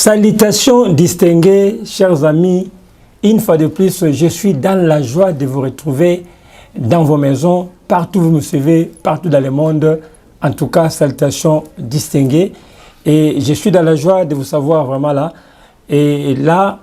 Salutations distinguées, chers amis. Une fois de plus, je suis dans la joie de vous retrouver dans vos maisons, partout où vous me suivez, partout dans le monde. En tout cas, salutations distinguées. Et je suis dans la joie de vous savoir vraiment là. Et là,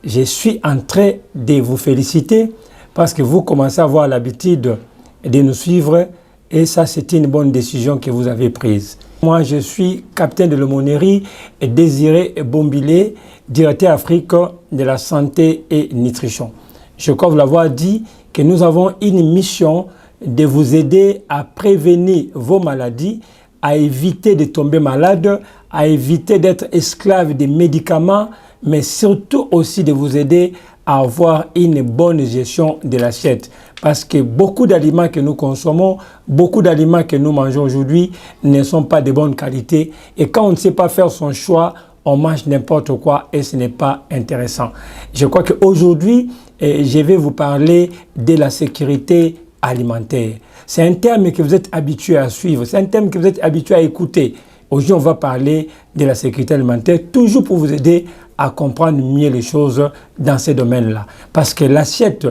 je suis en train de vous féliciter parce que vous commencez à avoir l'habitude de nous suivre. Et ça, c'est une bonne décision que vous avez prise. Moi, je suis capitaine de l'aumônerie Désiré Bombilé, directeur Afrique de la santé et nutrition. Je crois vous l'avoir dit que nous avons une mission de vous aider à prévenir vos maladies, à éviter de tomber malade, à éviter d'être esclave des médicaments, mais surtout aussi de vous aider à avoir une bonne gestion de l'assiette. Parce que beaucoup d'aliments que nous consommons, beaucoup d'aliments que nous mangeons aujourd'hui ne sont pas de bonne qualité. Et quand on ne sait pas faire son choix, on mange n'importe quoi et ce n'est pas intéressant. Je crois qu'aujourd'hui, je vais vous parler de la sécurité alimentaire. C'est un terme que vous êtes habitué à suivre, c'est un terme que vous êtes habitué à écouter. Aujourd'hui, on va parler de la sécurité alimentaire, toujours pour vous aider à comprendre mieux les choses dans ces domaines-là. Parce que l'assiette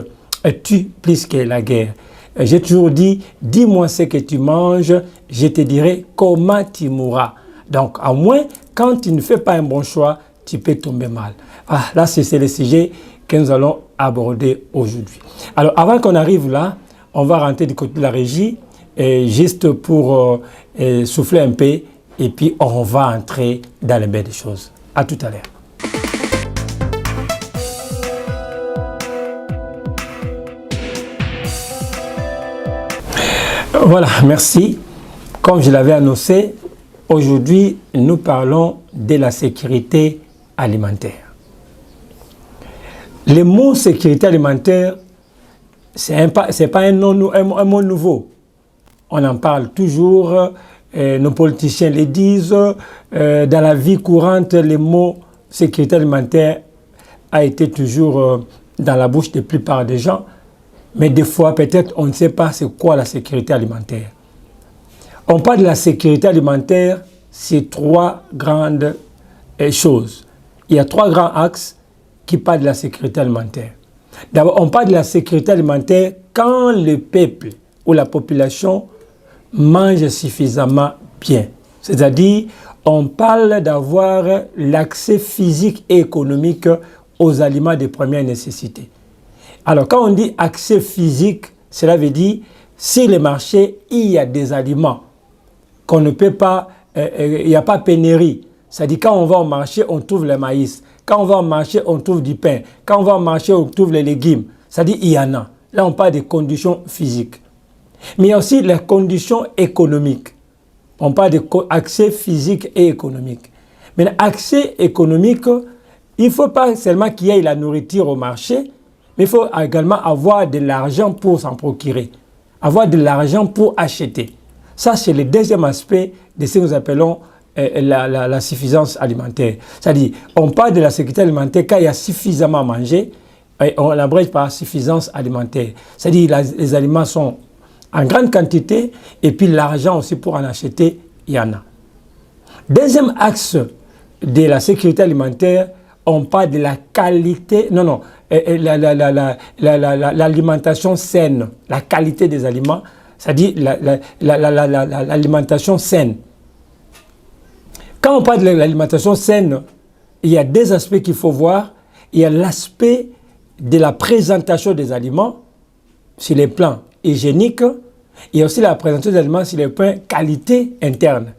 tue plus que la guerre. J'ai toujours dit, dis-moi ce que tu manges, je te dirai comment tu mourras. Donc, à moins, quand tu ne fais pas un bon choix, tu peux tomber mal. Ah, là, c'est le sujet que nous allons aborder aujourd'hui. Alors, avant qu'on arrive là, on va rentrer du côté de la régie, juste pour souffler un peu, et puis on va entrer dans les belles choses. À tout à l'heure. Voilà, merci. Comme je l'avais annoncé, aujourd'hui, nous parlons de la sécurité alimentaire. Le mot sécurité alimentaire, ce n'est pas un mot nouveau. On en parle toujours, nos politiciens le disent. Dans la vie courante, le mot sécurité alimentaire a été toujours dans la bouche de la plupart des gens. Mais des fois, peut-être, on ne sait pas c'est quoi la sécurité alimentaire. On parle de la sécurité alimentaire, c'est trois grandes choses. Il y a trois grands axes qui parlent de la sécurité alimentaire. D'abord, on parle de la sécurité alimentaire quand le peuple ou la population mange suffisamment bien. C'est-à-dire, on parle d'avoir l'accès physique et économique aux aliments de première nécessité. Alors, quand on dit accès physique, cela veut dire, sur le marché, il y a des aliments qu'on ne peut pas, il n'y a pas pénurie. C'est-à-dire, quand on va au marché, on trouve le maïs. Quand on va au marché, on trouve du pain. Quand on va au marché, on trouve les légumes. C'est-à-dire, il y en a. Là, on parle des conditions physiques. Mais il y a aussi les conditions économiques. On parle d'accès physique et économique. Mais l'accès économique, il ne faut pas seulement qu'il y ait la nourriture au marché, mais il faut également avoir de l'argent pour s'en procurer, avoir de l'argent pour acheter. Ça, c'est le deuxième aspect de ce que nous appelons la suffisance alimentaire. C'est-à-dire, on parle de la sécurité alimentaire quand il y a suffisamment à manger, et on l'abrège par suffisance alimentaire. C'est-à-dire, les aliments sont en grande quantité, et puis l'argent aussi pour en acheter, il y en a. Deuxième axe de la sécurité alimentaire, on parle de la qualité, l'alimentation saine, la qualité des aliments, c'est-à-dire l'alimentation saine. Quand on parle de l'alimentation saine, il y a deux aspects qu'il faut voir. Il y a l'aspect de la présentation des aliments sur les plans hygiéniques. Il y a aussi la présentation des aliments sur les plans qualité interne.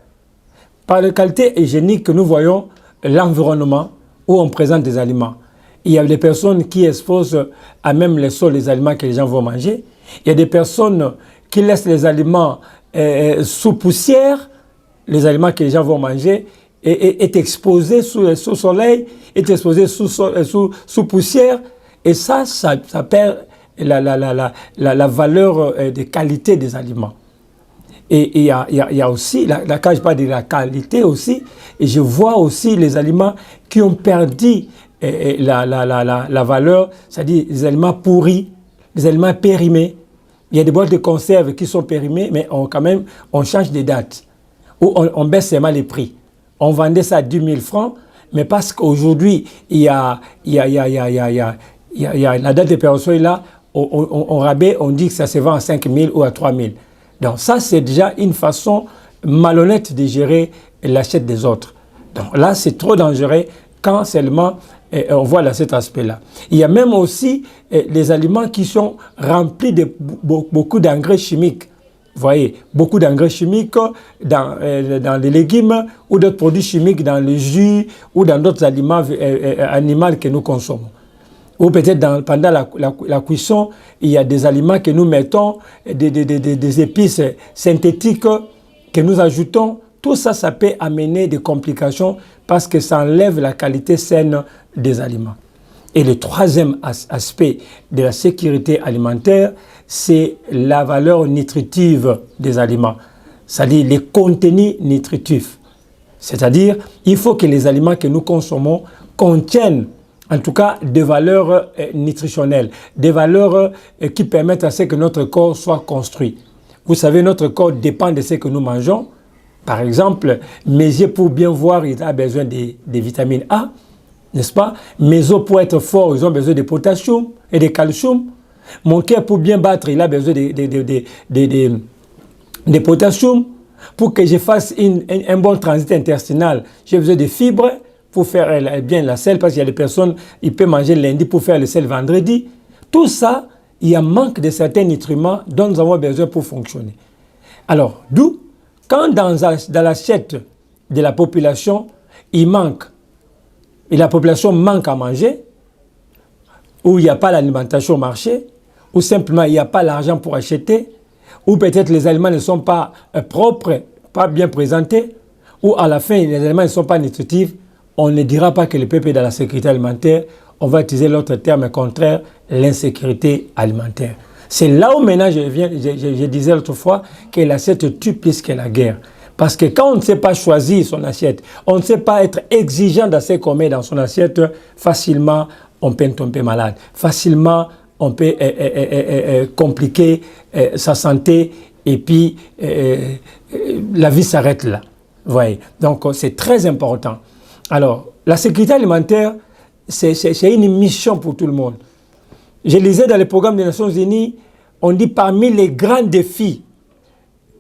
Par la qualité hygiénique, nous voyons l'environnement où on présente des aliments. Il y a des personnes qui exposent à même les sols les aliments que les gens vont manger. Il y a des personnes qui laissent les aliments sous poussière, les aliments que les gens vont manger, et est exposé sous soleil, est exposé sous poussière. Et ça perd la valeur de qualité des aliments. Et il y a aussi, quand je parle de la qualité aussi, et je vois aussi les aliments qui ont perdu la valeur, c'est-à-dire les aliments pourris, les aliments périmés. Il y a des boîtes de conserve qui sont périmées, mais on change de date. Ou on baisse seulement les prix. On vendait ça à 10 000 francs, mais parce qu'aujourd'hui, il y a la date de péremption est là, on rabais, on dit que ça se vend à 5 000 ou à 3 000. Donc ça, c'est déjà une façon malhonnête de gérer l'assiette des autres. Donc là, c'est trop dangereux quand seulement on voit cet aspect-là. Il y a même aussi les aliments qui sont remplis de beaucoup d'engrais chimiques. Vous voyez, beaucoup d'engrais chimiques dans les légumes ou d'autres produits chimiques dans le jus ou dans d'autres aliments animaux que nous consommons. Ou peut-être pendant la cuisson, il y a des aliments que nous mettons, des épices synthétiques que nous ajoutons. Tout ça, ça peut amener des complications parce que ça enlève la qualité saine des aliments. Et le troisième aspect de la sécurité alimentaire, c'est la valeur nutritive des aliments, c'est-à-dire les contenus nutritifs. C'est-à-dire, il faut que les aliments que nous consommons contiennent en tout cas des valeurs nutritionnelles, des valeurs qui permettent à ce que notre corps soit construit. Vous savez, notre corps dépend de ce que nous mangeons. Par exemple, mes yeux pour bien voir, ils ont besoin des vitamines A, n'est-ce pas? Mes os pour être forts, ils ont besoin de potassium et de calcium. Mon cœur pour bien battre, il a besoin de potassium. Pour que je fasse un bon transit intestinal, j'ai besoin de fibres pour faire bien la selle, parce qu'il y a des personnes, ils peuvent manger lundi pour faire le sel vendredi. Tout ça, il y a un manque de certains nutriments dont nous avons besoin pour fonctionner. Alors, d'où, quand dans l'assiette de la population, il manque, et la population manque à manger, ou il n'y a pas l'alimentation au marché, ou simplement il n'y a pas l'argent pour acheter, ou peut-être les aliments ne sont pas propres, pas bien présentés, ou à la fin les aliments ne sont pas nutritifs, on ne dira pas que le peuple est dans la sécurité alimentaire, on va utiliser l'autre terme contraire, l'insécurité alimentaire. C'est là où maintenant je disais l'autre fois que l'assiette tue plus que la guerre. Parce que quand on ne sait pas choisir son assiette, on ne sait pas être exigeant dans ce qu'on met dans son assiette, facilement on peut tomber malade. Facilement on peut compliquer sa santé et puis la vie s'arrête là. Vous voyez. Donc c'est très important. Alors, la sécurité alimentaire, c'est une mission pour tout le monde. Je lisais dans le programme des Nations Unies, on dit parmi les grands défis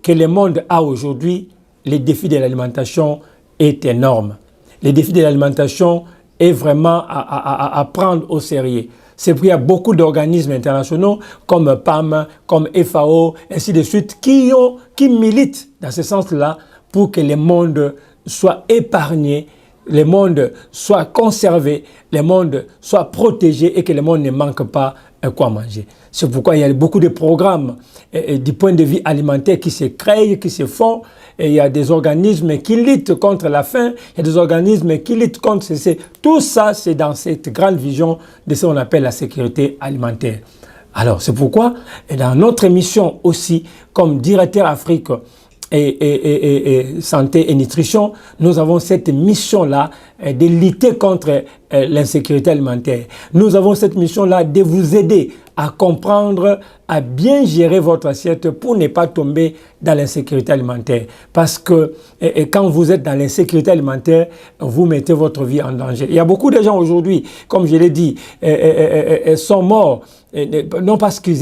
que le monde a aujourd'hui, le défi de l'alimentation est énorme. Le défi de l'alimentation est vraiment à prendre au sérieux. C'est pourquoi il y a beaucoup d'organismes internationaux comme PAM, comme FAO, ainsi de suite, qui militent dans ce sens-là pour que le monde soit épargné, le monde soit conservé, le monde soit protégé et que le monde ne manque pas quoi manger. C'est pourquoi il y a beaucoup de programmes du point de vue alimentaire qui se créent, qui se font. Et il y a des organismes qui luttent contre la faim, il y a des organismes qui luttent contre ceci. Tout ça, c'est dans cette grande vision de ce qu'on appelle la sécurité alimentaire. Alors, c'est pourquoi, dans notre mission aussi, comme directeur Afrique et santé et nutrition, nous avons cette mission-là de lutter contre l'insécurité alimentaire. Nous avons cette mission-là de vous aider à comprendre, à bien gérer votre assiette pour ne pas tomber dans l'insécurité alimentaire. Parce que quand vous êtes dans l'insécurité alimentaire, vous mettez votre vie en danger. Il y a beaucoup de gens aujourd'hui, comme je l'ai dit, sont morts, non parce qu'ils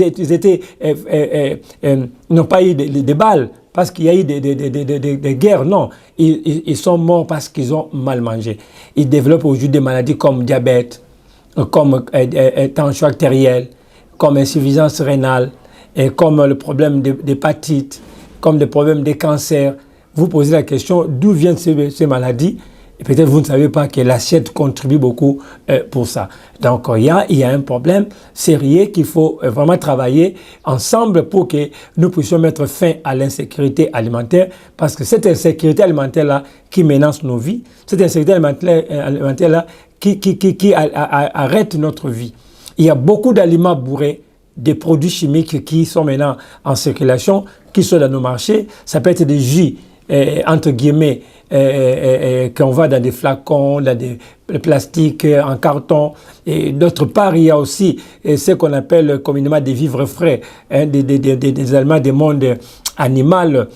n'ont pas eu de balles, parce qu'il y a eu des guerres, non. Ils sont morts parce qu'ils ont mal mangé. Ils développent aujourd'hui des maladies comme diabète, comme tension artérielle, comme insuffisance rénale, et comme le problème d'hépatite, comme le problème des cancers. Vous posez la question, d'où viennent ces maladies? Et peut-être vous ne savez pas que l'assiette contribue beaucoup pour ça. Donc il y a un problème sérieux qu'il faut vraiment travailler ensemble pour que nous puissions mettre fin à l'insécurité alimentaire, parce que cette insécurité alimentaire-là qui menace nos vies, cette insécurité alimentaire-là qui arrête notre vie. Il y a beaucoup d'aliments bourrés, des produits chimiques qui sont maintenant en circulation, qui sont dans nos marchés. Ça peut être des jus, entre guillemets, qu'on va dans des flacons, dans des plastiques, en carton. Et d'autre part, il y a aussi ce qu'on appelle communément des vivres frais, des aliments du monde animal,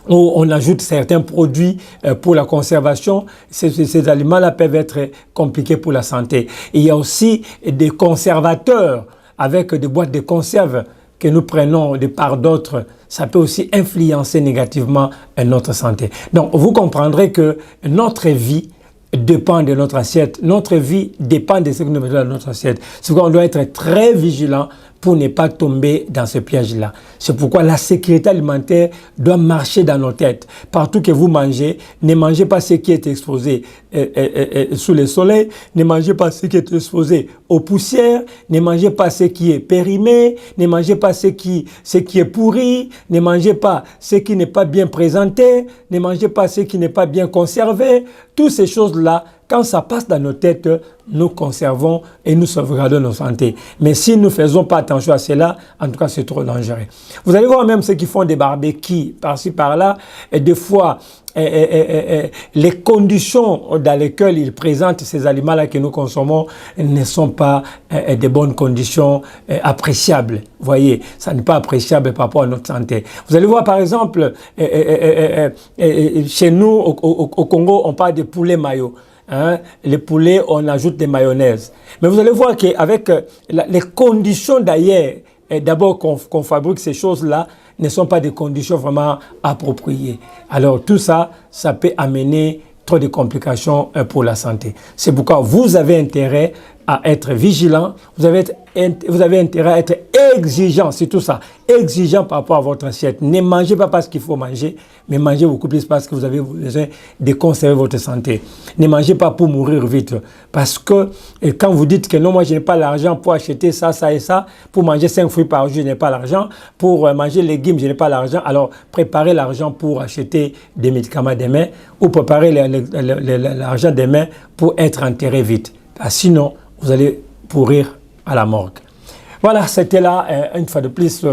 où on ajoute certains produits pour la conservation, ces aliments-là peuvent être compliqués pour la santé. Et il y a aussi des conservateurs avec des boîtes de conserve que nous prenons de part d'autres, ça peut aussi influencer négativement notre santé. Donc, vous comprendrez que notre vie dépend de notre assiette. Notre vie dépend de ce que nous mettons dans notre assiette. C'est pourquoi on doit être très vigilant pour ne pas tomber dans ce piège-là. C'est pourquoi la sécurité alimentaire doit marcher dans nos têtes. Partout que vous mangez, ne mangez pas ce qui est exposé sous le soleil, ne mangez pas ce qui est exposé aux poussières, ne mangez pas ce qui est périmé, ne mangez pas ce qui est pourri, ne mangez pas ce qui n'est pas bien présenté, ne mangez pas ce qui n'est pas bien conservé. Toutes ces choses-là, quand ça passe dans nos têtes, nous conservons et nous sauvegardons nos santé. Mais si nous ne faisons pas attention à cela, en tout cas, c'est trop dangereux. Vous allez voir même ceux qui font des barbecues par-ci, par-là, et des fois, les conditions dans lesquelles ils présentent ces aliments-là que nous consommons ne sont pas de bonnes conditions appréciables. Vous voyez, ça n'est pas appréciable par rapport à notre santé. Vous allez voir, par exemple, chez nous, au Congo, on parle de poulet mayo. Hein, les poulets, on ajoute des mayonnaises. Mais vous allez voir qu'avec les conditions d'ailleurs, d'abord qu'on fabrique ces choses-là, ne sont pas des conditions vraiment appropriées. Alors tout ça, ça peut amener trop de complications pour la santé. C'est pourquoi vous avez intérêt à être vigilant, vous avez intérêt à être exigeant, c'est tout ça, exigeant par rapport à votre assiette. Ne mangez pas parce qu'il faut manger, mais mangez beaucoup plus parce que vous avez besoin de conserver votre santé. Ne mangez pas pour mourir vite, parce que quand vous dites que non, moi je n'ai pas l'argent pour acheter ça, ça et ça, pour manger 5 fruits par jour, je n'ai pas l'argent, pour manger les légumes, je n'ai pas l'argent, alors préparez l'argent pour acheter des médicaments demain, ou préparez l'argent demain pour être enterré vite. Sinon, vous allez pourrir à la morgue. Voilà, c'était là, une fois de plus,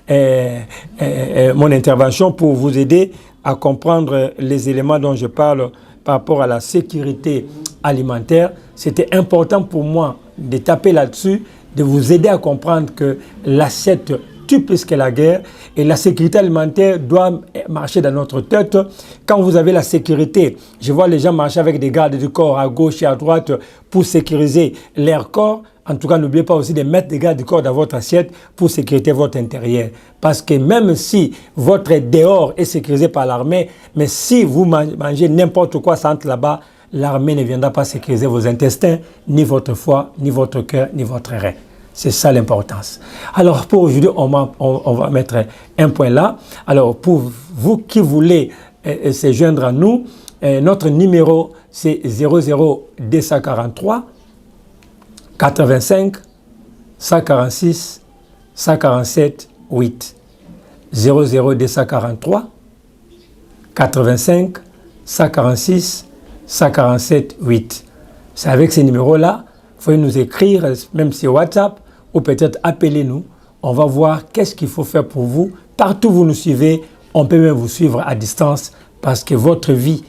mon intervention pour vous aider à comprendre les éléments dont je parle par rapport à la sécurité alimentaire. C'était important pour moi de taper là-dessus, de vous aider à comprendre que l'assiette tue plus que la guerre et la sécurité alimentaire doit marcher dans notre tête. Quand vous avez la sécurité, je vois les gens marcher avec des gardes du corps à gauche et à droite pour sécuriser leur corps. En tout cas, n'oubliez pas aussi de mettre des gardes du corps dans votre assiette pour sécuriser votre intérieur. Parce que même si votre dehors est sécurisé par l'armée, mais si vous mangez n'importe quoi, ça entre là-bas, l'armée ne viendra pas sécuriser vos intestins, ni votre foie, ni votre cœur, ni votre rein. C'est ça l'importance. Alors pour aujourd'hui, on va mettre un point là. Alors pour vous qui voulez se joindre à nous, notre numéro c'est 00-243 85 146 147 8. 00-243 85 146 147 8. C'est avec ces numéros-là, vous pouvez nous écrire, même sur WhatsApp, ou peut-être appelez-nous. On va voir qu'est-ce qu'il faut faire pour vous. Partout où vous nous suivez, on peut même vous suivre à distance parce que votre vie,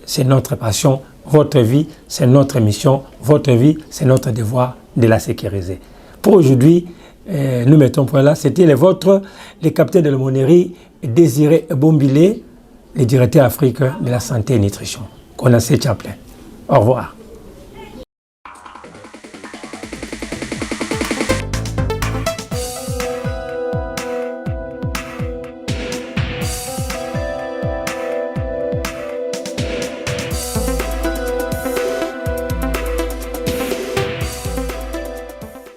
c'est notre passion. Votre vie, c'est notre mission. Votre vie, c'est notre devoir de la sécuriser. Pour aujourd'hui, nous mettons point là. C'était les vôtres, les capitaines de l'aumônerie, Désiré Bombilé, le directeur Afrique de la santé et nutrition. Konasé Chaplin. Au revoir.